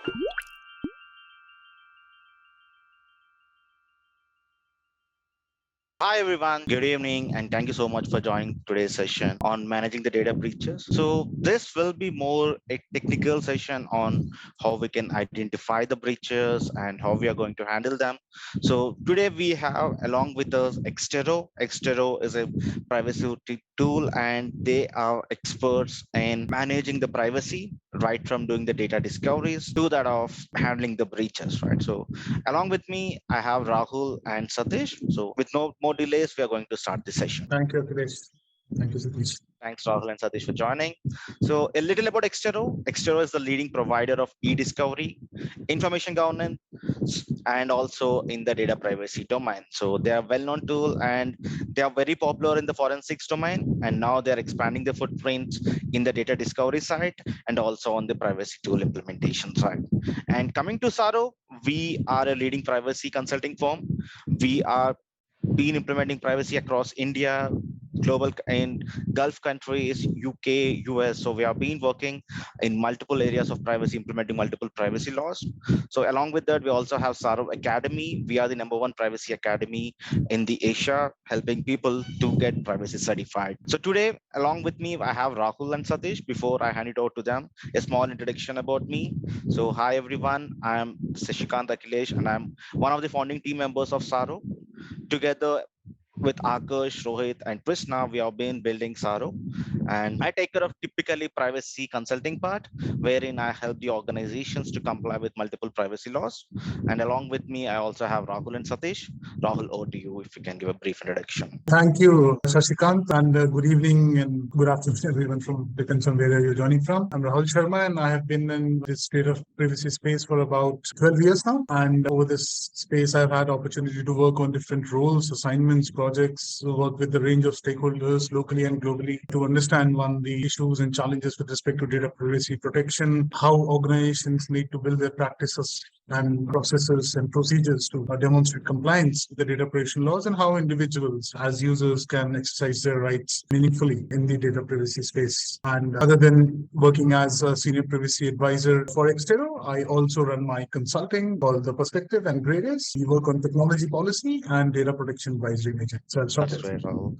Hi everyone, good evening, and thank you so much for joining today's session on managing the data breaches. So this will be more a technical session on how we can identify the breaches and how we are going to handle them. So today we have along with us Exterro. Exterro is a privacy tool and they are experts in managing the privacy right from doing the data discoveries to that of handling the breaches, right? So along with me, I have Rahul and Satish. So with no more delays, we are going to start the session. Thank you, Akhilesh. Thank you, Satish. Thanks, Rahul and Satish, for joining. So a little about Exterro. Exterro is the leading provider of e-discovery, information governance, and also in the data privacy domain. So they are a well-known tool and they are very popular in the forensics domain. And now they're expanding their footprint in the data discovery side and also on the privacy tool implementation side. And coming to Tsaaro, we are a leading privacy consulting firm. We are been implementing privacy across India, global and Gulf countries, UK, US. So we have been working in multiple areas of privacy, implementing multiple privacy laws. So along with that, we also have Tsaaro Academy. We are the #1 privacy academy in the Asia, helping people to get privacy certified. So today, along with me, I have Rahul and Satish. Before I hand it over to them, a small introduction about me. So hi everyone, I'm Sashikant Akhilesh, and I'm one of the founding team members of Tsaaro. Together with Akash, Rohit, and Krishna, we have been building Tsaaro. And I take care of typically privacy consulting part, wherein I help the organizations to comply with multiple privacy laws. And along with me, I also have Rahul and Satish. Rahul, over to you if you can give a brief introduction. Thank you, Shashikant, and good evening and good afternoon, everyone, depends on where you're joining from. I'm Rahul Sharma, and I have been in this state of privacy space for about 12 years now. And over this space, I've had opportunity to work on different roles, assignments, projects, work with a range of stakeholders locally and globally to understand the issues and challenges with respect to data privacy protection, how organizations need to build their practices and processes and procedures to demonstrate compliance with the data protection laws, and how individuals as users can exercise their rights meaningfully in the data privacy space. And other than working as a senior privacy advisor for Exterro, I also run my consulting called The Perspective and Gradius. We work on technology policy and data protection advisory agent. So I'll stop That's there. great, Rahul.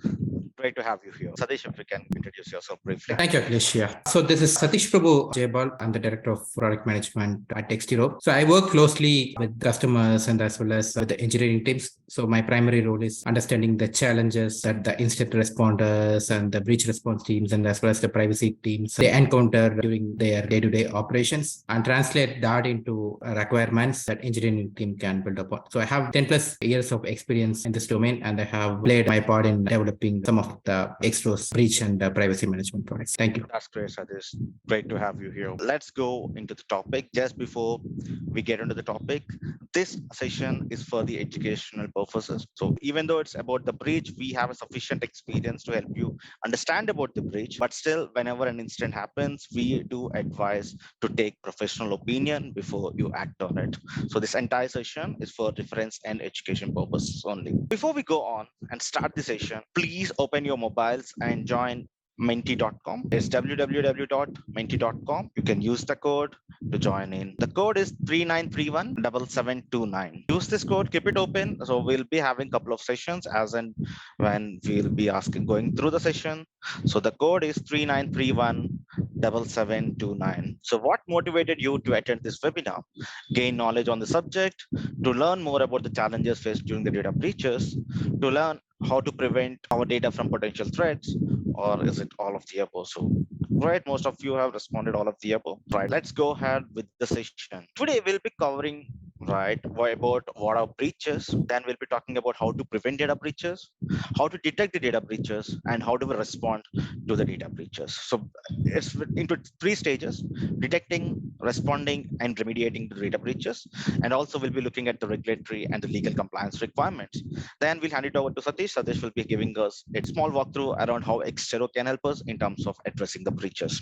Great to have you here. Satish, if you can introduce yourself briefly. Thank you, Akhilesh. Yeah. So this is Satish Prabhu Jaybal. I'm the Director of Product Management at Exterro. So I work closely with customers and as well as with the engineering teams. So my primary role is understanding the challenges that the incident responders and the breach response teams and as well as the privacy teams they encounter during their day-to-day operations and translate that into requirements that engineering team can build upon. So I have 10 plus years of experience in this domain and I have played my part in developing some of the Exterro's breach and privacy management products. Thank you. That's great, Satish. Great to have you here. Let's go into the topic. Just before we get into the topic, this session is for the educational purposes. So even though it's about the breach, we have a sufficient experience to help you understand about the breach. But still, whenever an incident happens, we do advise to take professional opinion before you act on it. So this entire session is for reference and education purposes only. Before we go on and start the session, please open your mobiles and join menti.com. It's www.menti.com. You can use the code to join in. The code is 39317729. Use this code, keep it open. So we'll be having a couple of sessions as and when we'll be going through the session. So the code is 39317729. So what motivated you to attend this webinar? Gain knowledge on the subject, to learn more about the challenges faced during the data breaches, to learn how to prevent our data from potential threats, or is it all of the above? So, right, most of you have responded all of the above. Right, let's go ahead with the session. Today, we'll be covering about what are breaches. Then we'll be talking about how to prevent data breaches, how to detect the data breaches, and how do we respond to the data breaches. So it's into 3 stages: detecting, responding, and remediating the data breaches. And also we'll be looking at the regulatory and the legal compliance requirements. Then we'll hand it over to Satish. Satish will be giving us a small walkthrough around how Exterro can help us in terms of addressing the breaches.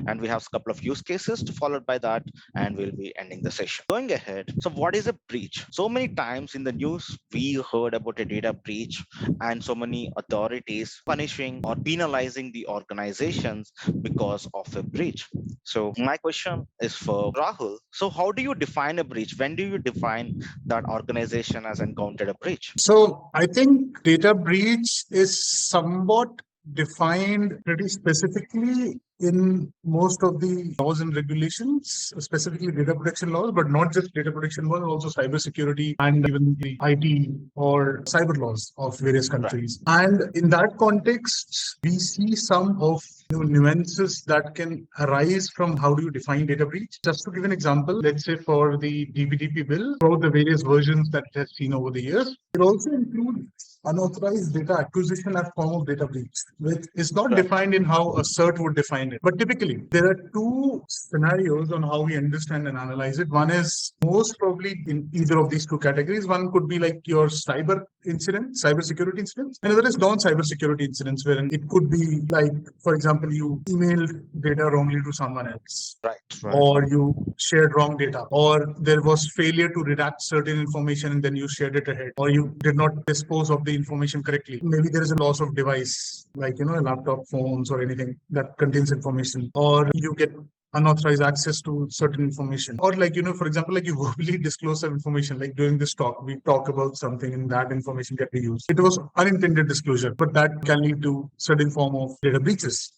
And we have a couple of use cases to followed by that, and we'll be ending the session. Going ahead, so what what is a breach? So many times in the news, we heard about a data breach and so many authorities punishing or penalizing the organizations because of a breach. So my question is for Rahul. So how do you define a breach? When do you define that organization has encountered a breach? So I think data breach is somewhat defined pretty specifically in most of the laws and regulations, specifically data protection laws, but not just data protection laws, also cybersecurity and even the IT or cyber laws of various countries. Right. And in that context, we see some of nuances that can arise from how do you define data breach. Just to give an example, let's say for the DBDP bill, for the various versions that it has seen over the years, it also includes unauthorized data acquisition as form of data breach, which is not defined in how a CERT would define it. But typically, there are two scenarios on how we understand and analyze it. One is most probably in either of these two categories. One could be like your cyber incident, cybersecurity incidents. Another is non-cybersecurity incidents, wherein it could be like, for example, you emailed data wrongly to someone else. Right. Or you shared wrong data, or there was failure to redact certain information and then you shared it ahead, or you did not dispose of the information correctly. Maybe there is a loss of device, like, a laptop, phones, or anything that contains information, or you get unauthorized access to certain information, or like, for example, like you verbally disclose some information, like during this talk, we talk about something and that information can be used. It was unintended disclosure, but that can lead to certain form of data breaches.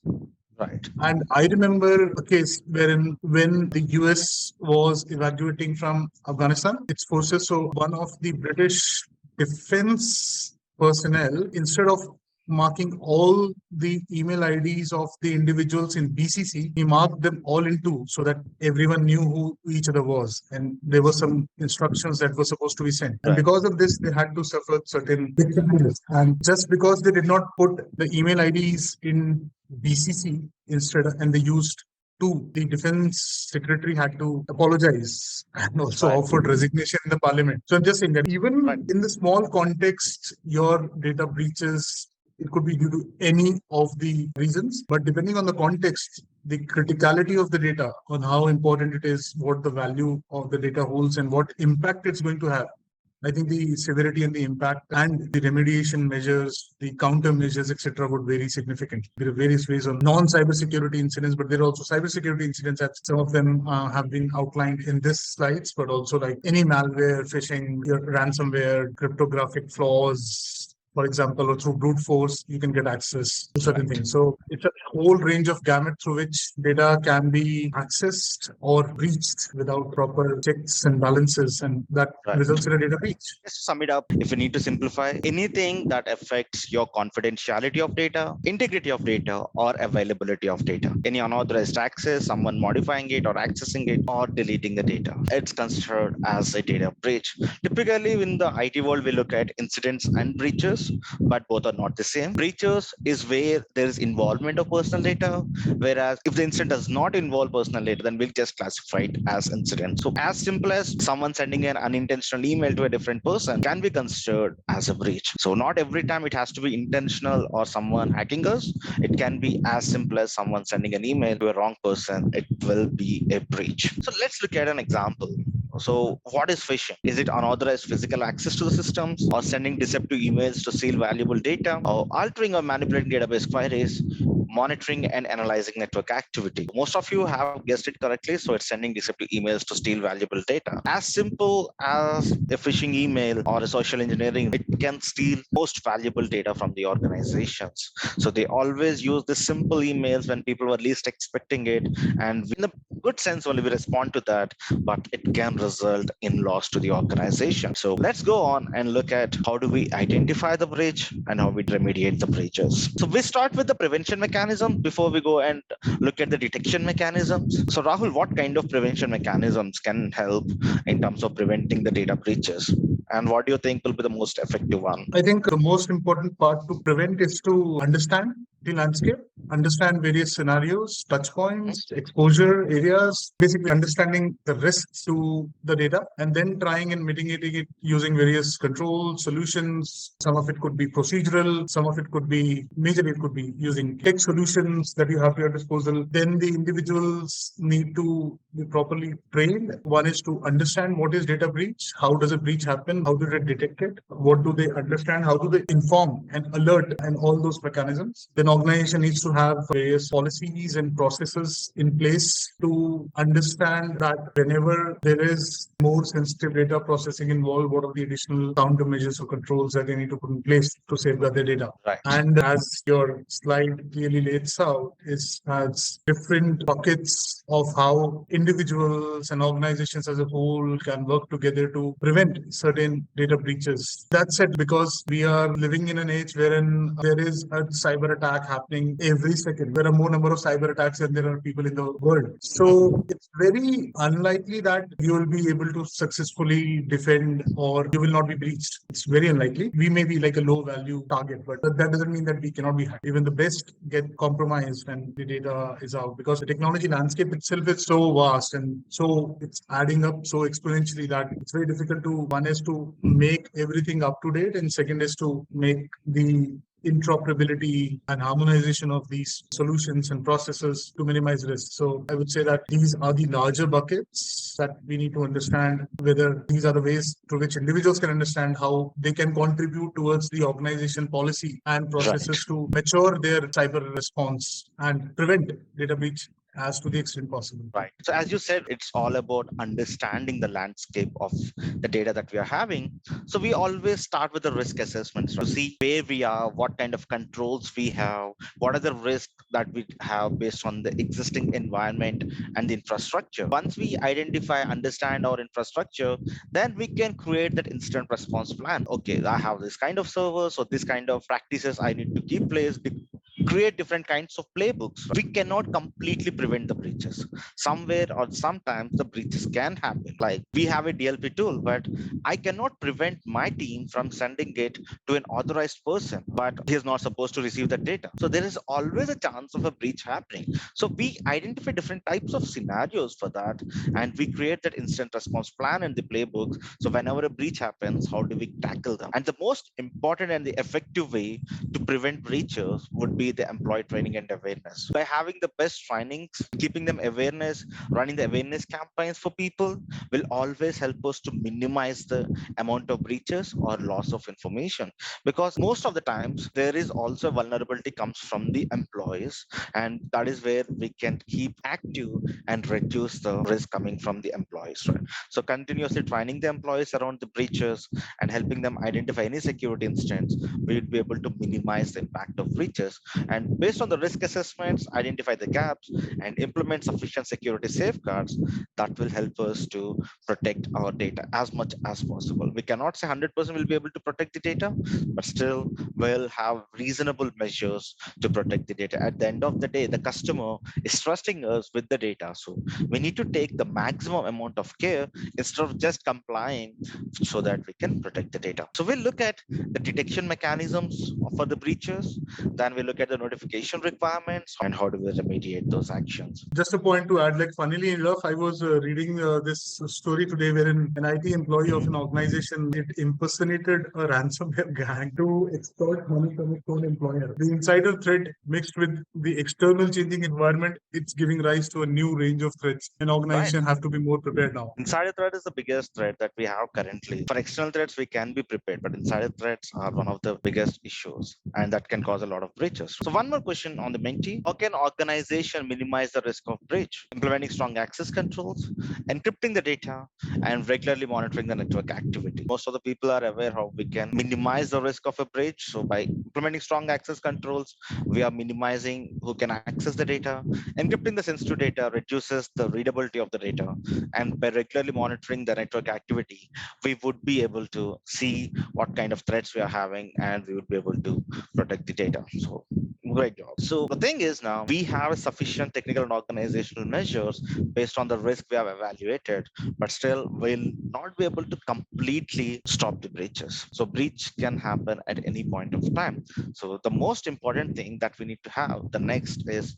Right. And I remember a case wherein when the US was evacuating from Afghanistan, its forces, so one of the British defense personnel, instead of marking all the email IDs of the individuals in BCC, he marked them all in two so that everyone knew who each other was. And there were some instructions that were supposed to be sent. And because of this, they had to suffer certain penalties. And just because they did not put the email IDs in BCC instead, and they used two, the defense secretary had to apologize and also offered resignation in the parliament. So I'm just saying that even in the small context, your data breaches, it could be due to any of the reasons, but depending on the context, the criticality of the data, on how important it is, what the value of the data holds, and what impact it's going to have. I think the severity and the impact and the remediation measures, the countermeasures, etc., would vary significantly. There are various ways on non-cybersecurity incidents, but there are also cybersecurity incidents that some of them have been outlined in this slides, but also like any malware, phishing, your ransomware, cryptographic flaws, for example, or through brute force, you can get access to certain things. So it's a whole range of gamut through which data can be accessed or breached without proper checks and balances, and that results in a data breach. Just to sum it up, if you need to simplify, anything that affects your confidentiality of data, integrity of data, or availability of data, any unauthorized access, someone modifying it or accessing it or deleting the data, it's considered as a data breach. Typically, in the IT world, we look at incidents and breaches, but both are not the same. Breaches is where there is involvement of personal data, whereas if the incident does not involve personal data, then we'll just classify it as incident. So as simple as someone sending an unintentional email to a different person can be considered as a breach. So not every time it has to be intentional or someone hacking us. It can be as simple as someone sending an email to a wrong person. It will be a breach. So let's look at an example. So what is phishing? Is it unauthorized physical access to the systems, or sending deceptive emails to steal valuable data, or altering or manipulating database queries, monitoring and analyzing network activity? Most of you have guessed it correctly. So it's sending deceptive emails to steal valuable data. As simple as a phishing email or a social engineering, it can steal most valuable data from the organizations. So they always use the simple emails when people were least expecting it. And in the good sense, only we respond to that, but it can result in loss to the organization. So let's go on and look at how do we identify the breach and how we remediate the breaches. So we start with the prevention mechanism before we go and look at the detection mechanisms. So Rahul, what kind of prevention mechanisms can help in terms of preventing the data breaches? And what do you think will be the most effective one? I think the most important part to prevent is to understand the landscape, understand various scenarios, touch points, exposure areas, basically understanding the risks to the data, and then trying and mitigating it using various control solutions. Some of it could be procedural, some of it could be, majorly it could be using tech solutions that you have at your disposal. Then the individuals need to be properly trained. One is to understand what is data breach, how does a breach happen, how do they detect it, what do they understand, how do they inform and alert, and all those mechanisms. Then organization needs to have various policies and processes in place to understand that whenever there is more sensitive data processing involved, what are the additional countermeasures or controls that they need to put in place to safeguard their data. Right. And as your slide clearly lays out, has different buckets of how individuals and organizations as a whole can work together to prevent certain data breaches. That said, because we are living in an age wherein there is a cyber attack happening every second, there are more number of cyber attacks than there are people in the world. So it's very unlikely that you will be able to successfully defend or you will not be breached. It's very unlikely. We may be like a low value target, but that doesn't mean that we cannot be hacked. Even the best get compromised when the data is out, because the technology landscape itself is so vast and so it's adding up so exponentially that it's very difficult to, one is to make everything up to date, and second is to make the interoperability and harmonization of these solutions and processes to minimize risk. So I would say that these are the larger buckets that we need to understand, whether these are the ways through which individuals can understand how they can contribute towards the organization policy and processes to mature their cyber response and prevent data breach as to the extent possible. Right. So as you said, it's all about understanding the landscape of the data that we are having. So we always start with the risk assessments to see where we are, what kind of controls we have, what are the risks that we have based on the existing environment and the infrastructure. Once we identify, understand our infrastructure, then we can create that instant response plan. Okay, I have this kind of server, so this kind of practices I need to keep place, create different kinds of playbooks. We cannot completely prevent the breaches. Somewhere or sometimes the breaches can happen. Like we have a DLP tool, but I cannot prevent my team from sending it to an authorized person, but he is not supposed to receive the data. So there is always a chance of a breach happening. So we identify different types of scenarios for that, and we create that instant response plan in the playbooks. So whenever a breach happens, how do we tackle them? And the most important and the effective way to prevent breaches would be the employee training and awareness. By having the best trainings, keeping them awareness, running the awareness campaigns for people will always help us to minimize the amount of breaches or loss of information. Because most of the times there is also vulnerability comes from the employees, and that is where we can keep active and reduce the risk coming from the employees. Right? So continuously training the employees around the breaches and helping them identify any security incidents, we will be able to minimize the impact of breaches. And based on the risk assessments, identify the gaps and implement sufficient security safeguards that will help us to protect our data as much as possible. We cannot say 100% will be able to protect the data, but still we'll have reasonable measures to protect the data. At the end of the day, the customer is trusting us with the data. So we need to take the maximum amount of care instead of just complying so that we can protect the data. So we'll look at the detection mechanisms for the breaches, then we look at the notification requirements and how do we remediate those actions. Just a point to add, like funnily enough, I was reading this story today wherein an IT employee of an organization, it impersonated a ransomware gang to extort money from its own employer. The insider threat mixed with the external changing environment, it's giving rise to a new range of threats. An organization have to be more prepared now. Insider threat is the biggest threat that we have currently. For external threats, we can be prepared, but insider threats are one of the biggest issues, and that can cause a lot of breaches. So one more question on the Menti. How can organization minimize the risk of breach? Implementing strong access controls, encrypting the data, and regularly monitoring the network activity. Most of the people are aware how we can minimize the risk of a breach. So by implementing strong access controls, we are minimizing who can access the data. Encrypting the sensitive data reduces the readability of the data, and by regularly monitoring the network activity, we would be able to see what kind of threats we are having, and we would be able to protect the data. So great job. So the thing is, now we have sufficient technical and organizational measures based on the risk we have evaluated, but still will not be able to completely stop the breaches. So breach can happen at any point of time. So the most important thing that we need to have the next is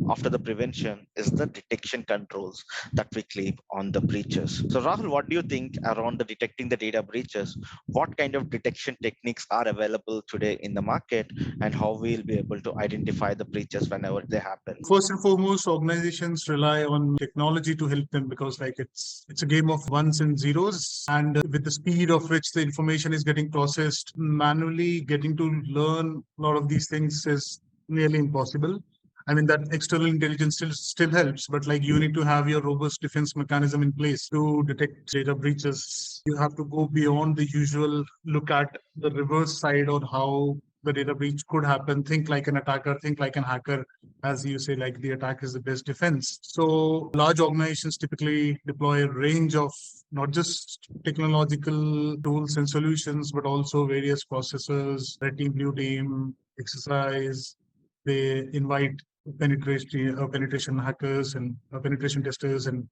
after the prevention is the detection controls that we keep on the breaches. So Rahul, what do you think around the detecting the data breaches? What kind of detection techniques are available today in the market, and how we'll be able to identify the breaches whenever they happen? First and foremost, organizations rely on technology to help them because it's a game of ones and zeros. And with the speed of which the information is getting processed, manually getting to learn a lot of these things is nearly impossible. I mean, that external intelligence still helps, but like you need to have your robust defense mechanism in place to detect data breaches. You have to go beyond the usual look at the reverse side on how the data breach could happen. Think like an attacker, think like an hacker. As you say, like the attack is the best defense. So large organizations typically deploy a range of not just technological tools and solutions, but also various processors, red team, blue team, exercise. They invite penetration hackers and penetration testers and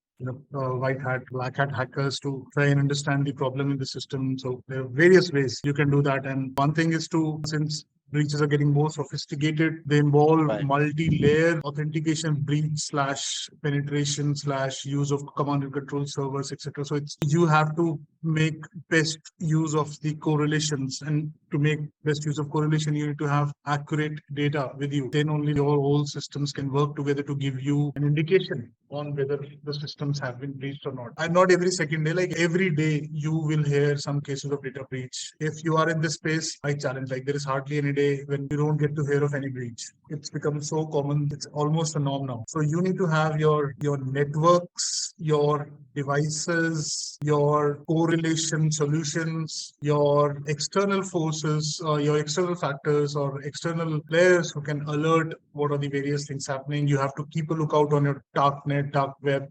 white hat, black hat hackers to try and understand the problem in the system. So there are various ways you can do that. And one thing is since breaches are getting more sophisticated, they involve Right. multi-layer authentication, breach slash penetration slash use of command and control servers, etc. So you have to make best use of the correlations, and to make best use of correlation, you need to have accurate data with you. Then only your whole systems can work together to give you an indication on whether the systems have been breached or not. And not every second day, like every day, you will hear some cases of data breach. If you are in this space, I challenge, like there is hardly any day when you don't get to hear of any breach. It's become so common, it's almost a norm now. So you need to have your networks, your devices, your correlation solutions, your external forces, your external factors or external players who can alert what are the various things happening. You have to keep a lookout on your dark net, dark web,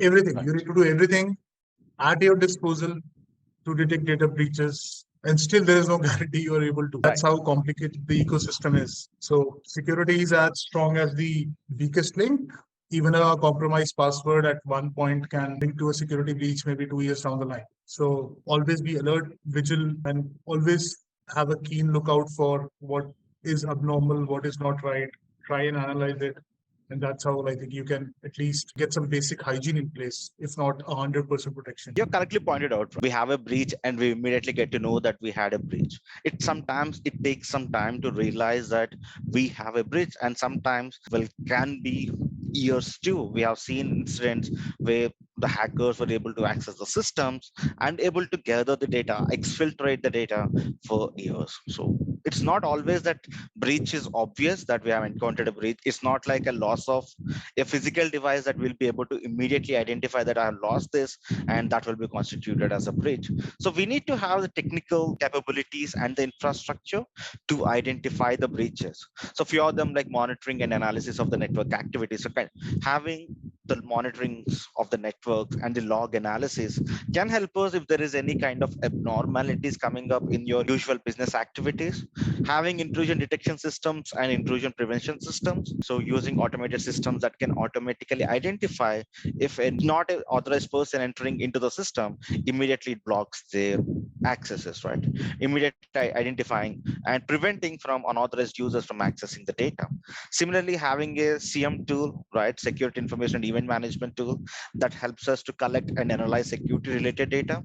everything. Right. You need to do everything at your disposal to detect data breaches. And still, there is no guarantee you are able to. That's how complicated the ecosystem is. So security is as strong as the weakest link. Even a compromised password at one point can link to a security breach maybe 2 years down the line. So always be alert, vigilant, and always have a keen lookout for what is abnormal, what is not right. Try and analyze it. And that's how I think you can at least get some basic hygiene in place, if not 100% protection. You correctly pointed out, we have a breach and we immediately get to know that we had a breach. It takes some time to realize that we have a breach, and sometimes can be years too. We have seen incidents where the hackers were able to access the systems and able to gather the data, exfiltrate the data for years. So it's not always that breach is obvious that we have encountered a breach. It's not like a loss of a physical device that will be able to immediately identify that I have lost this, and that will be constituted as a breach. So we need to have the technical capabilities and the infrastructure to identify the breaches. So few of them, like monitoring and analysis of the network activity. So having the monitoring of the networks and the log analysis can help us if there is any kind of abnormalities coming up in your usual business activities. Having intrusion detection systems and intrusion prevention systems, so using automated systems that can automatically identify if a not an authorized person entering into the system, immediately it blocks their accesses, right? Immediately identifying and preventing from unauthorized users from accessing the data. Similarly, having a CM tool, right, security information event management tool, that helps us to collect and analyze security related data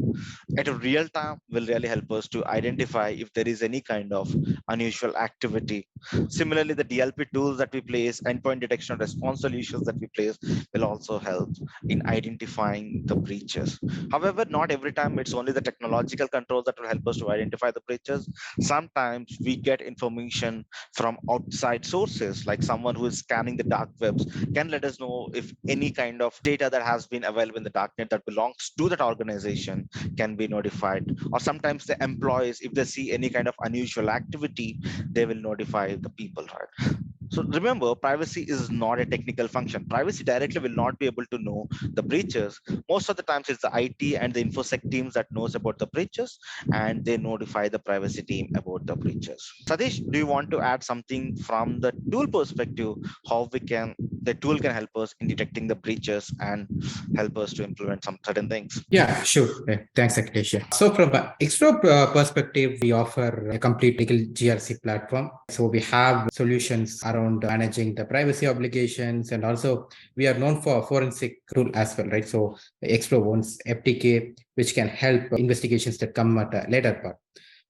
at a real time, will really help us to identify if there is any kind of unusual activity. Similarly, the DLP tools that we place, endpoint detection and response solutions that we place, will also help in identifying the breaches. However, not every time it's only the technological controls that will help us to identify the breaches. Sometimes we get information from outside sources, like someone who is scanning the dark webs can let us know if any kind of data that has been available in the darknet that belongs to that organization can be notified. Or sometimes the employees, if they see any kind of unusual activity, they will notify the people, right? So remember, privacy is not a technical function. Privacy directly will not be able to know the breaches. Most of the times it's the IT and the InfoSec teams that knows about the breaches, and they notify the privacy team about the breaches. Satish, do you want to add something from the tool perspective, how the tool can help us in detecting the breaches and help us to implement some certain things? Yeah, sure. Thanks, Akhilesh. So from an Exterro perspective, we offer a complete legal GRC platform. So we have solutions around around managing the privacy obligations. And also we are known for forensic rule as well, right? So Exterro owns FTK, which can help investigations that come at a later part.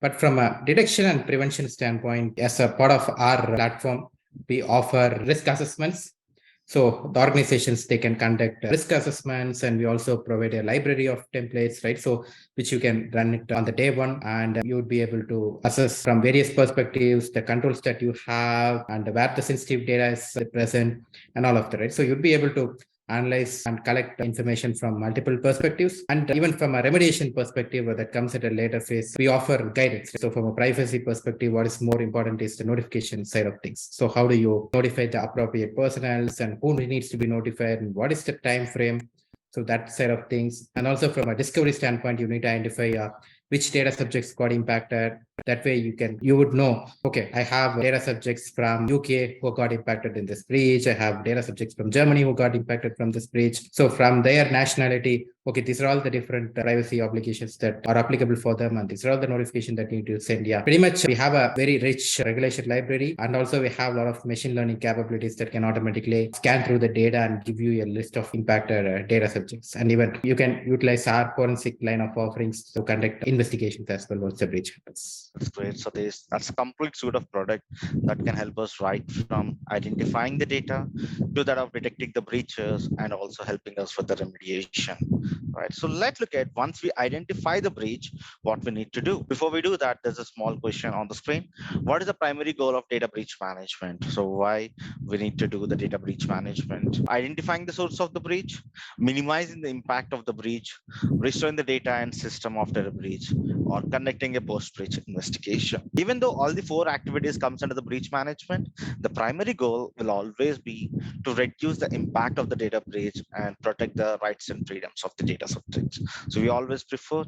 But from a detection and prevention standpoint, as a part of our platform, we offer risk assessments. So the organizations, they can conduct risk assessments, and we also provide a library of templates, right? So which you can run it on the day one, and you would be able to assess from various perspectives the controls that you have and where the sensitive data is present and all of that, right? So you'd be able to analyze and collect information from multiple perspectives. And even from a remediation perspective that comes at a later phase, we offer guidance. So from a privacy perspective, what is more important is the notification side of things. So how do you notify the appropriate personnel, and who needs to be notified, and what is the time frame? So that side of things. And also from a discovery standpoint, you need to identify which data subjects got impacted. That way you would know, okay, I have data subjects from UK who got impacted in this breach. I have data subjects from Germany who got impacted from this breach. So from their nationality, okay, these are all the different privacy obligations that are applicable for them, and these are all the notifications that you need to send. Yeah, pretty much we have a very rich regulation library, and also we have a lot of machine learning capabilities that can automatically scan through the data and give you a list of impacted data subjects. And even you can utilize our forensic line of offerings to conduct investigations as well once the breach happens. That's great. So that's a complete suite of product that can help us right from identifying the data to that of detecting the breaches and also helping us with the remediation. Right. So let's look at, once we identify the breach, what we need to do. Before we do that, there's a small question on the screen. What is the primary goal of data breach management? So why we need to do the data breach management? Identifying the source of the breach, minimizing the impact of the breach, restoring the data and system after a breach, or conducting a post-breach investigation. Even though all the four activities comes under the breach management, the primary goal will always be to reduce the impact of the data breach and protect the rights and freedoms of the data subjects. So we always prefer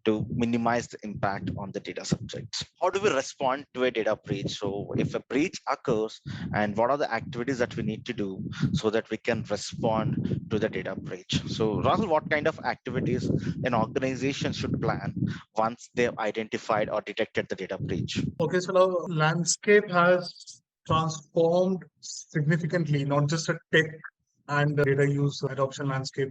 to minimize the impact on the data subjects. How do we respond to a data breach? So if a breach occurs, and what are the activities that we need to do so that we can respond to the data breach? So Rahul, what kind of activities an organization should plan once they've identified or detected the data breach? Okay, so now landscape has transformed significantly, not just a tech and data use adoption landscape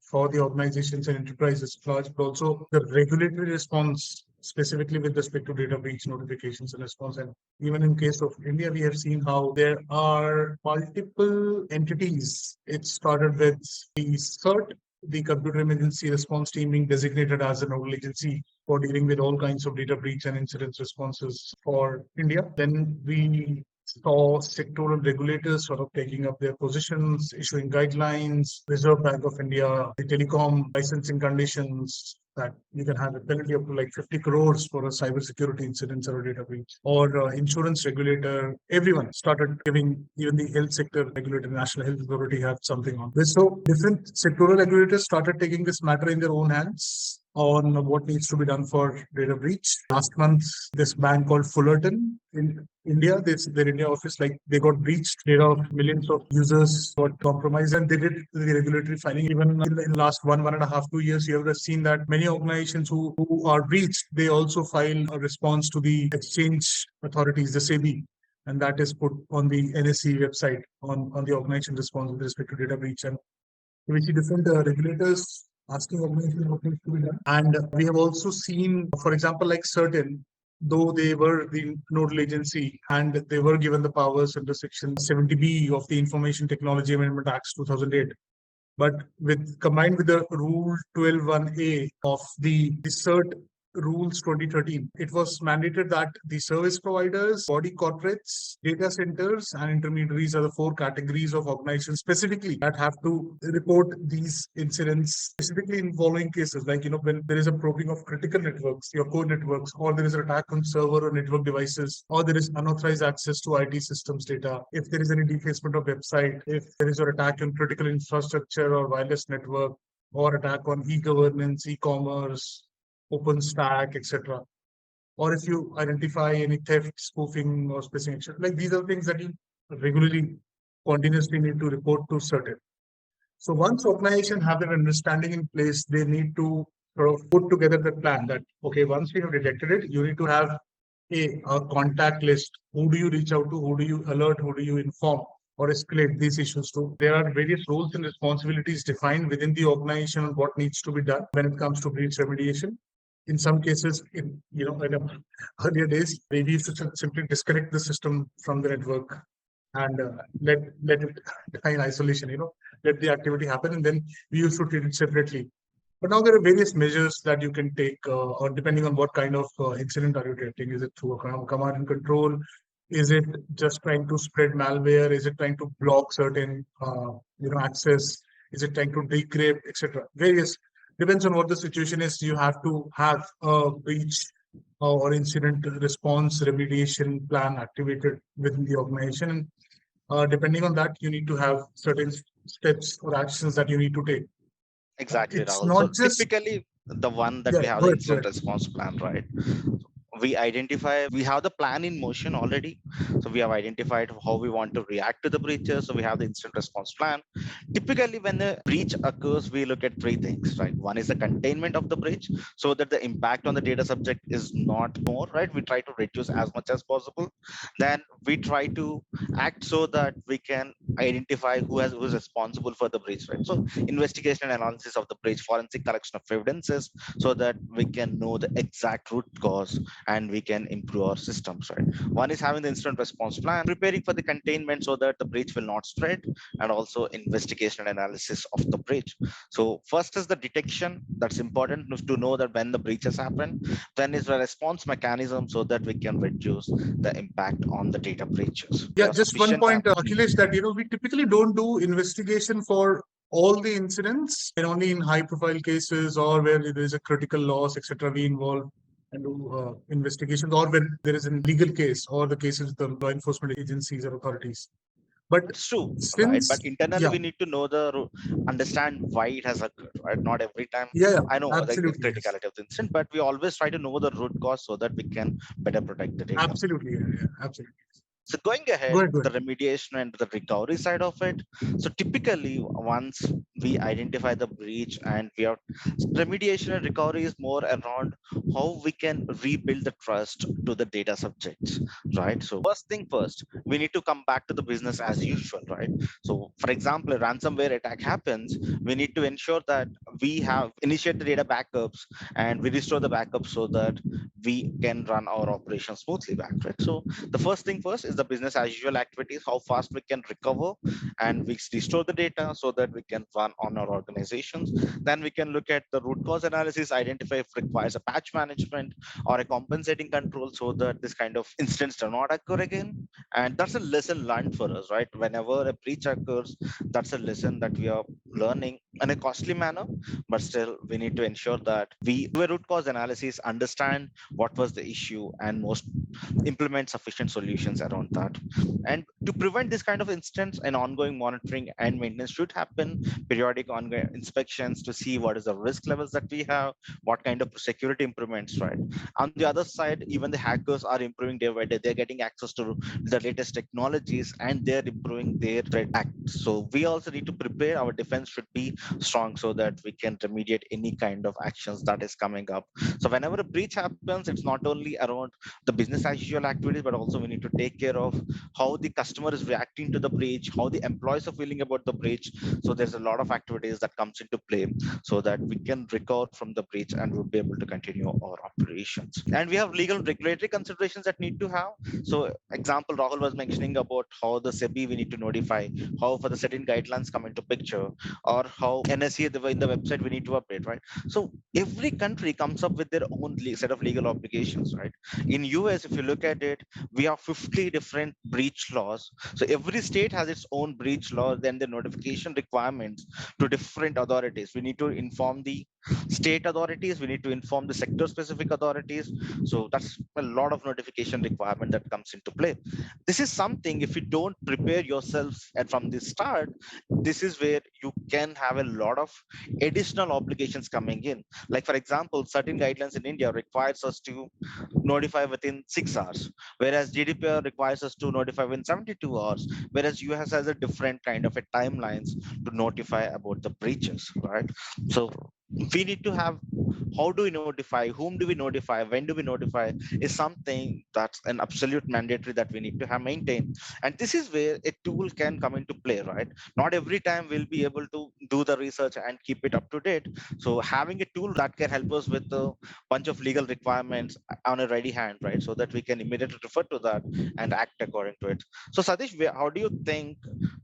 for the organizations and enterprises at large, but also the regulatory response, specifically with respect to data breach notifications and response. And even in case of India, we have seen how there are multiple entities. It started with the CERT, the Computer Emergency Response Team, being designated as a nodal agency for dealing with all kinds of data breach and incident responses for India. Then we saw sectoral regulators sort of taking up their positions, issuing guidelines, Reserve Bank of India, the telecom licensing conditions, that you can have a penalty up to like 50 crores for a cybersecurity incident or a data breach, or insurance regulator. Everyone started giving, even the health sector regulator, National Health Authority, had something on this. So different sectoral regulators started taking this matter in their own hands on what needs to be done for data breach. Last month, this bank called Fullerton in India, their India office, like they got breached. Data of millions of users got compromised, and they did the regulatory filing. Even in the last 1.5, 2 years, you have seen that many organizations who are breached, they also file a response to the exchange authorities, the SEBI, and that is put on the NSE website on the organization response with respect to data breach. And we see different regulators asking organizations what needs to be done. And we have also seen, for example, like certain, though they were the nodal agency and they were given the powers under Section 70B of the Information Technology Amendment Acts 2008. But combined with the Rule 12(1)A of the CERT Rules 2013, it was mandated that the service providers, body corporates, data centers, and intermediaries are the four categories of organizations specifically that have to report these incidents, specifically in following cases, like, when there is a probing of critical networks, your core networks, or there is an attack on server or network devices, or there is unauthorized access to IT systems data, if there is any defacement of website, if there is an attack on critical infrastructure or wireless network, or attack on e-governance, e-commerce, OpenStack, etc. Or if you identify any theft, spoofing, or spacing, etc. Like these are things that you regularly, continuously need to report to certain. So once organization have that understanding in place, they need to sort of put together the plan that, okay, once we have detected it, you need to have a contact list. Who do you reach out to? Who do you alert? Who do you inform or escalate these issues to? There are various roles and responsibilities defined within the organization on what needs to be done when it comes to breach remediation. In some cases, in earlier days, we used to simply disconnect the system from the network and let it die in isolation. Let the activity happen, and then we used to treat it separately. But now there are various measures that you can take, or depending on what kind of incident are you treating. Is it through a command and control? Is it just trying to spread malware? Is it trying to block certain access? Is it trying to decrypt, etc.? Various depends on what the situation is. You have to have a breach or incident response remediation plan activated within the organization. And depending on that, you need to have certain steps or actions that you need to take. Exactly, It's Rahul. So not just typically the one that yeah. we have Go the ahead. Go incident ahead. response plan, right? We identify, we have the plan in motion already. So we have identified how we want to react to the breaches. So we have the incident response plan. Typically, when a breach occurs, we look at three things, right? One is the containment of the breach, so that the impact on the data subject is not more, right? We try to reduce as much as possible. Then we try to act so that we can identify who's responsible for the breach, right? So investigation and analysis of the breach, forensic collection of evidences, so that we can know the exact root cause and we can improve our systems, right? One is having the incident response plan, preparing for the containment so that the breach will not spread, and also investigation and analysis of the breach. So first is the detection. That's important to know that when the breaches happen. Then is the response mechanism so that we can reduce the impact on the data breaches. We Yeah, have just one sufficient point, Akhilesh, that we typically don't do investigation for all the incidents, and only in high-profile cases or where there is a critical loss, etc. We involve and do investigations, or when there is a legal case or the cases with the law enforcement agencies or authorities. But It's true, right? since But internally, yeah, we need to know understand why it has occurred, right? Not every time. yeah, I know the absolutely, yes, criticality of the incident, but we always try to know the root cause so that we can better protect the data. absolutely, yeah, absolutely. So going Go ahead, ahead, go the ahead. remediation and the recovery side of it. So typically, once we identify the breach and we have remediation and recovery is more around how we can rebuild the trust to the data subjects, right? So first thing first, we need to come back to the business as usual, right? So for example, a ransomware attack happens, we need to ensure that we have initiate the data backups and we restore the backups so that we can run our operation smoothly back, right? So the first thing first is the business as usual activities, how fast we can recover and we restore the data so that we can run on our organizations. Then we can look at the root cause analysis, identify if requires a patch management or a compensating control so that this kind of incidents do not occur again. And that's a lesson learned for us, right? Whenever a breach occurs, that's a lesson that we are learning in a costly manner, but still we need to ensure that we do a root cause analysis, understand what was the issue, and most implement sufficient solutions around that. And to prevent this kind of instance, an ongoing monitoring and maintenance should happen, periodic ongoing inspections to see what is the risk levels that we have, what kind of security improvements, right? On the other side, even the hackers are improving day by day. They're getting access to the latest technologies and they're improving their threat act. So we also need to prepare, our defense should be strong so that we can remediate any kind of actions that is coming up. So whenever a breach happens, it's not only around the business as usual activities, but also we need to take care of how the customer is reacting to the breach, how the employees are feeling about the breach. So there's a lot of activities that comes into play so that we can recover from the breach and we'll be able to continue our operations. And we have legal and regulatory considerations that need to have. So example, Rahul was mentioning about how the SEBI we need to notify, how for the certain guidelines come into picture, or how NSE in the website we need to update, right? So every country comes up with their own set of legal obligations, right? In US, if you look at it, we have 50 different breach laws. So every state has its own breach law, then the notification requirements to different authorities. We need to inform the state authorities, we need to inform the sector specific authorities. So that's a lot of notification requirement that comes into play. This is something, if you don't prepare yourself and from the start, this is where you can have a lot of additional obligations coming in. Like for example, certain guidelines in India requires us to notify within 6 hours, whereas GDPR requires us to notify within 72 hours, whereas US has a different kind of a timelines to notify about the breaches, right? So we need to have, how do we notify, whom do we notify, when do we notify, is something that's an absolute mandatory that we need to have maintained. And this is where a tool can come into play, right? Not every time we'll be able to do the research and keep it up to date. So having a tool that can help us with a bunch of legal requirements on a ready hand, right, so that we can immediately refer to that and act according to it. So Satish, how do you think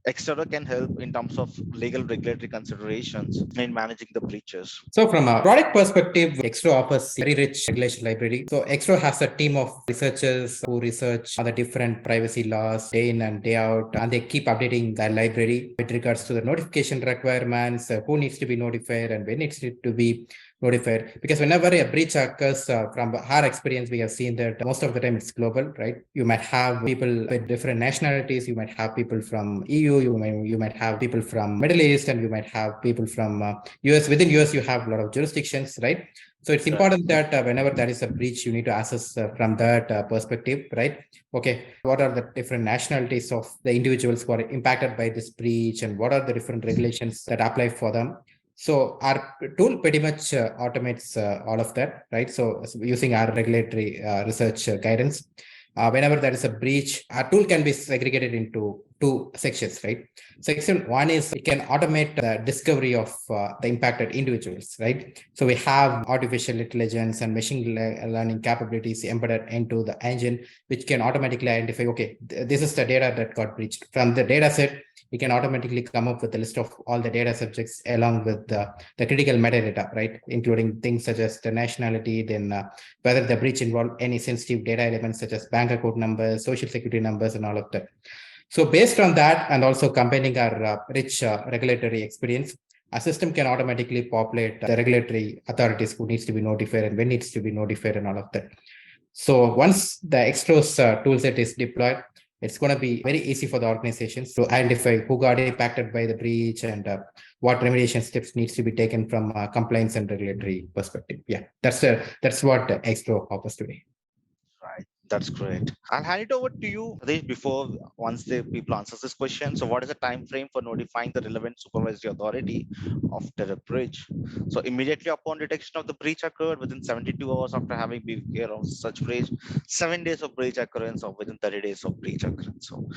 Exterro can help in terms of legal regulatory considerations in managing the breaches? So from a product perspective, Exterro offers very rich regulation library. So Exterro has a team of researchers who research on the different privacy laws day in and day out, and they keep updating the library with regards to the notification requirements, who needs to be notified and when it needs to be notified. Because whenever a breach occurs, from our experience, we have seen that most of the time it's global, right? You might have people with different nationalities. You might have people from EU. You might have people from Middle East, and you might have people from US. Within US, you have a lot of jurisdictions, right? So it's important that whenever there is a breach, you need to assess from that perspective, right? Okay, what are the different nationalities of the individuals who are impacted by this breach, and what are the different regulations that apply for them? So our tool pretty much automates all of that, right? So using our regulatory research guidance, whenever there is a breach, our tool can be segregated into two sections, right? Section one is it can automate the discovery of the impacted individuals, right? So we have artificial intelligence and machine learning capabilities embedded into the engine, which can automatically identify, okay, this is the data that got breached. From the data set, we can automatically come up with a list of all the data subjects along with the critical metadata, right? Including things such as the nationality, then whether the breach involved any sensitive data elements such as bank account numbers, social security numbers, and all of that. So based on that, and also combining our rich regulatory experience, a system can automatically populate the regulatory authorities who needs to be notified and when needs to be notified and all of that. So once the Exterro's toolset is deployed, it's going to be very easy for the organizations to identify who got impacted by the breach and what remediation steps needs to be taken from a compliance and regulatory perspective. Yeah, that's what Exterro offers today. Right. That's great. I'll hand it over to you, Harish, before once the people answers this question. So what is the time frame for notifying the relevant supervisory authority after a breach? So immediately upon detection of the breach occurred within 72 hours after having been aware of such breach, 7 days of breach occurrence, or within 30 days of breach occurrence. So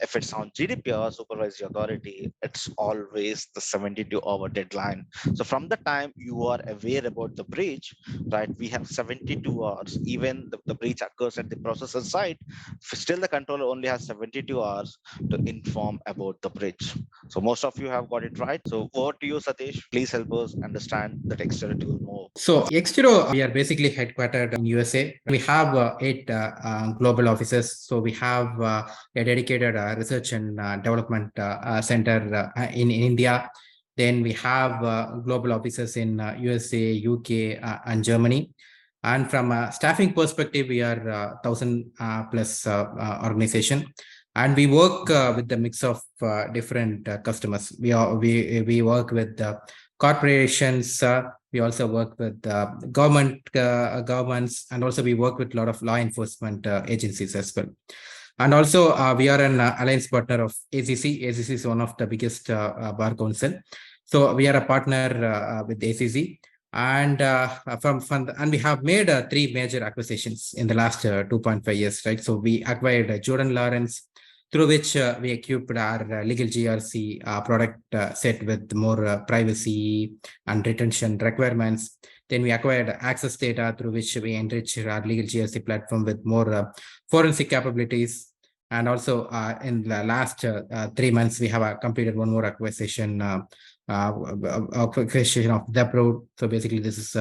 if it's on GDPR supervisory authority, it's always the 72-hour deadline. So from the time you are aware about the breach, right, we have 72 hours. Even the breach occurs at the processor side, still the controller only has 72 hours to inform about the breach. So most of you have got it right. So over to you, Satish. Please help us understand the Exterro tool more. So Exterro, we are basically headquartered in USA. We have 8 global offices. So we have a dedicated research and development center in India. Then we have global offices in USA, UK, and Germany. And from a staffing perspective, we are 1,000 plus organization. And we work with the mix of different customers. We work with corporations. We also work with governments, and also we work with a lot of law enforcement agencies as well. And also we are an alliance partner of ACC. ACC is one of the biggest bar council. So we are a partner with ACC. And and we have made 3 major acquisitions in the last 2.5 years, right? So we acquired Jordan Lawrence, through which we equipped our legal GRC product set with more privacy and retention requirements. Then we acquired Access Data, through which we enriched our legal GRC platform with more forensic capabilities. And also in the last 3 months, we have completed one more acquisition acquisition of Depro. So basically, this is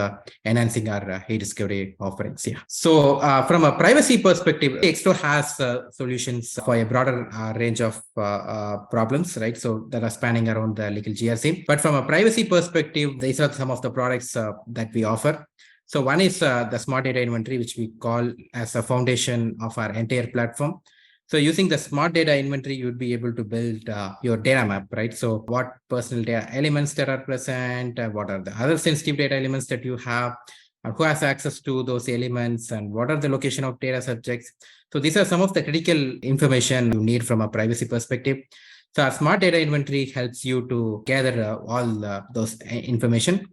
enhancing our e-discovery offerings. Yeah. So from a privacy perspective, Exterro has solutions for a broader range of problems, right? So that are spanning around the legal GRC. But from a privacy perspective, these are some of the products that we offer. So one is the smart data inventory, which we call as a foundation of our entire platform. So using the smart data inventory, you would be able to build your data map, right? So what personal data elements that are present, what are the other sensitive data elements that you have, and who has access to those elements, and what are the location of data subjects. So these are some of the critical information you need from a privacy perspective. So our smart data inventory helps you to gather all those information.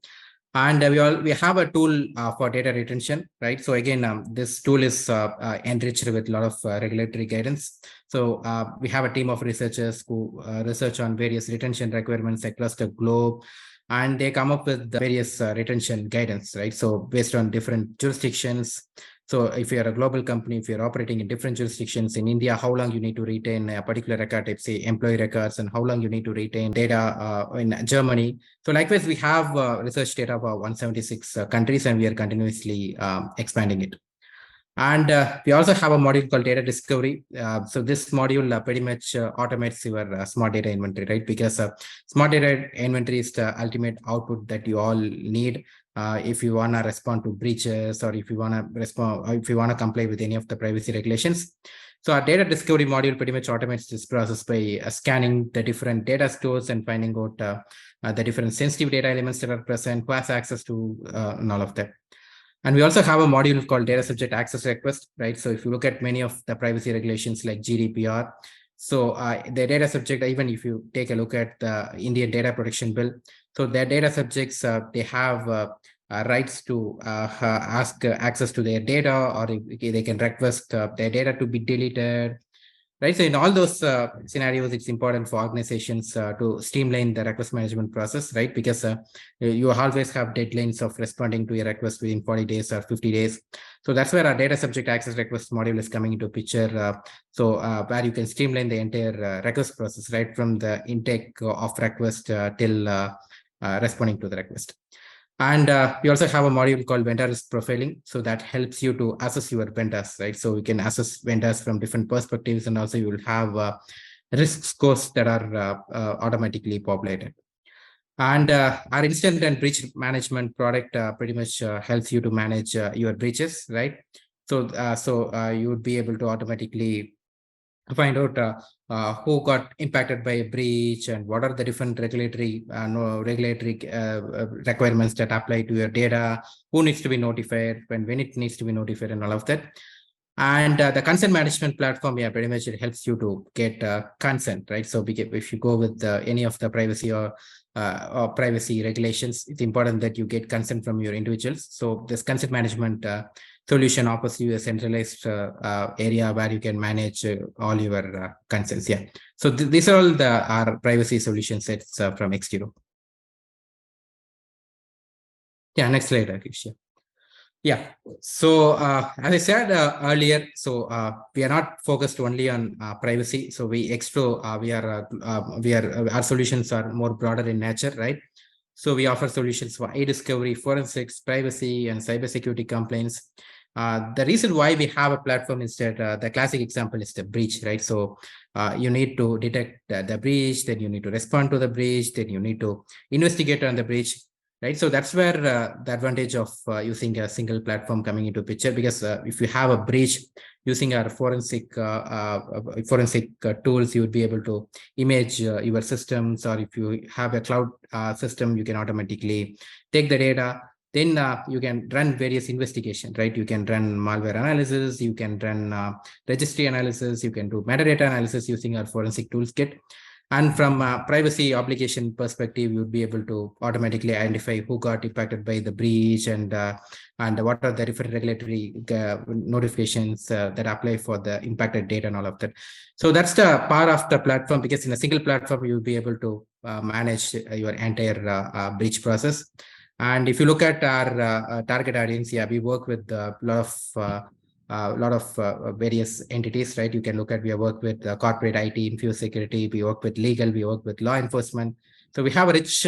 And we have a tool for data retention, right? So again, this tool is enriched with a lot of regulatory guidance. So we have a team of researchers who research on various retention requirements across the globe, and they come up with various retention guidance, right? So based on different jurisdictions. So if you're a global company, if you're operating in different jurisdictions in India, how long you need to retain a particular record, type, say employee records, and how long you need to retain data in Germany. So likewise, we have research data about 176 countries, and we are continuously expanding it. And we also have a module called data discovery. So this module pretty much automates your smart data inventory, right? Because smart data inventory is the ultimate output that you all need if you want to respond to breaches, or if you want to respond, or if you want to comply with any of the privacy regulations. So our data discovery module pretty much automates this process by scanning the different data stores and finding out the different sensitive data elements that are present, who has access to, and all of that. And we also have a module called data subject access request, right? So if you look at many of the privacy regulations like GDPR, so the data subject, even if you take a look at the Indian Data Protection Bill, so their data subjects, they have rights to ask access to their data, or they can request their data to be deleted, right? So in all those scenarios, it's important for organizations to streamline the request management process, right? Because you always have deadlines of responding to a request within 40 days or 50 days. So that's where our data subject access request module is coming into picture. Where you can streamline the entire request process, right? From the intake of request till responding to the request. And we also have a module called vendor risk profiling. So that helps you to assess your vendors, right? So we can assess vendors from different perspectives, and also you will have risk scores that are automatically populated. And our incident and breach management product pretty much helps you to manage your breaches, right? So you would be able to automatically find out who got impacted by a breach, and what are the different regulatory requirements that apply to your data, who needs to be notified, when it needs to be notified, and all of that. And the consent management platform, yeah, pretty much it helps you to get consent, right? So if you go with any of the privacy or privacy regulations, it's important that you get consent from your individuals. So this consent management solution offers you a centralized area where you can manage all your consents. Yeah. So these are all our privacy solution sets from Exterro. Yeah. Next slide, Rakesh. Yeah. So as I said earlier, so we are not focused only on privacy. So our solutions are more broader in nature, right? So we offer solutions for e-discovery, forensics, privacy, and cybersecurity complaints. The reason why we have a platform is that the classic example is the breach, right? So you need to detect the breach, then you need to respond to the breach, then you need to investigate on the breach, right? So that's where the advantage of using a single platform coming into picture, because if you have a breach, using our forensic tools, you would be able to image your systems, or if you have a cloud system, you can automatically take the data. Then you can run various investigations, right? You can run malware analysis, you can run registry analysis, you can do metadata analysis using our forensic tools kit. And from a privacy obligation perspective, you'd be able to automatically identify who got impacted by the breach, and what are the different regulatory notifications that apply for the impacted data and all of that. So that's the power of the platform, because in a single platform, you'll be able to manage your entire breach process. And if you look at our target audience, yeah, we work with a lot of various entities, right? You can look at, we work with corporate IT, infused security, we work with legal, we work with law enforcement. So we have a rich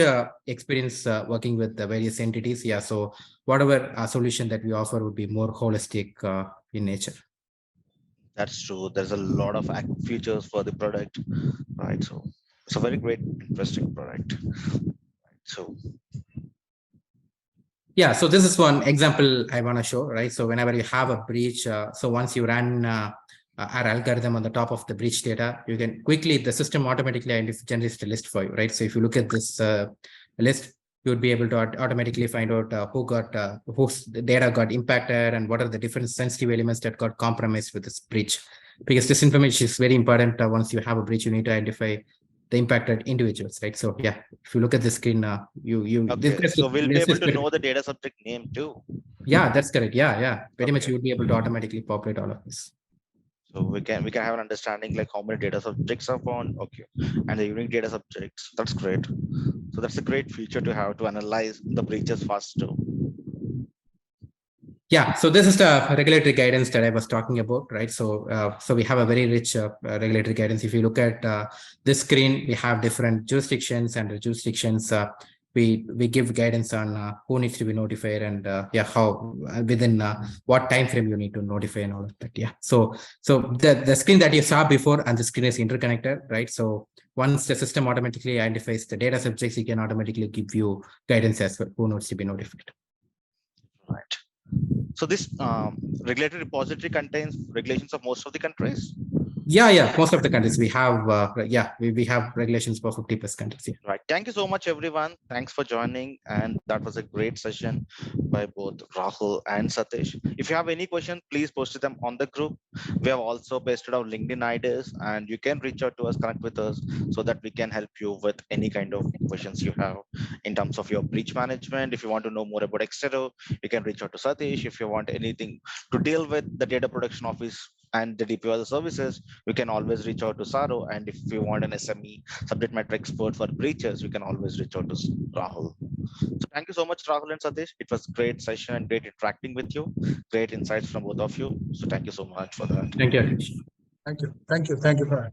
experience working with the various entities. Yeah, so whatever solution that we offer would be more holistic in nature. That's true. There's a lot of features for the product, right? So it's a very great, interesting product. So yeah, so this is one example I want to show, right? So whenever you have a breach, so once you run our algorithm on the top of the breach data, you can quickly, the system automatically generates the list for you, right? So if you look at this list, you would be able to automatically find out whose data got impacted, and what are the different sensitive elements that got compromised with this breach. Because this information is very important. Once you have a breach, you need to identify the impacted individuals, right? So yeah, if you look at the screen, Okay, so we'll be able to know the data subject name too. Yeah, that's correct. Yeah. Very much Okay. you would be able to automatically populate all of this. So we can have an understanding like how many data subjects are found. Okay, and the unique data subjects. That's great. So that's a great feature to have to analyze the breaches faster. Yeah, so this is the regulatory guidance that I was talking about, right? So we have a very rich regulatory guidance. If you look at this screen, we have different jurisdictions, and the jurisdictions we give guidance on who needs to be notified, and how within what time frame you need to notify and all of that. Yeah. So the screen that you saw before and the screen is interconnected, right? So once the system automatically identifies the data subjects, it can automatically give you guidance as well who needs to be notified. Right. So this regulatory repository contains regulations of most of the countries. Yeah. Most of the countries we have, we have regulations for 50+ countries. Yeah. Right. Thank you so much, everyone. Thanks for joining. And that was a great session by both Rahul and Satish. If you have any question, please post them on the group. We have also pasted our LinkedIn IDs, and you can reach out to us, connect with us, so that we can help you with any kind of questions you have in terms of your breach management. If you want to know more about Exterro, you can reach out to Satish. If you want anything to deal with the data protection office and the DPOL services, you can always reach out to Tsaaro. And if you want an SME subject matter expert for breaches, you can always reach out to Rahul. So thank you so much, Rahul and Satish. It was great session and great interacting with you. Great insights from both of you. So thank you so much for that. Thank you, Akish. Thank you. Thank you. Thank you for that.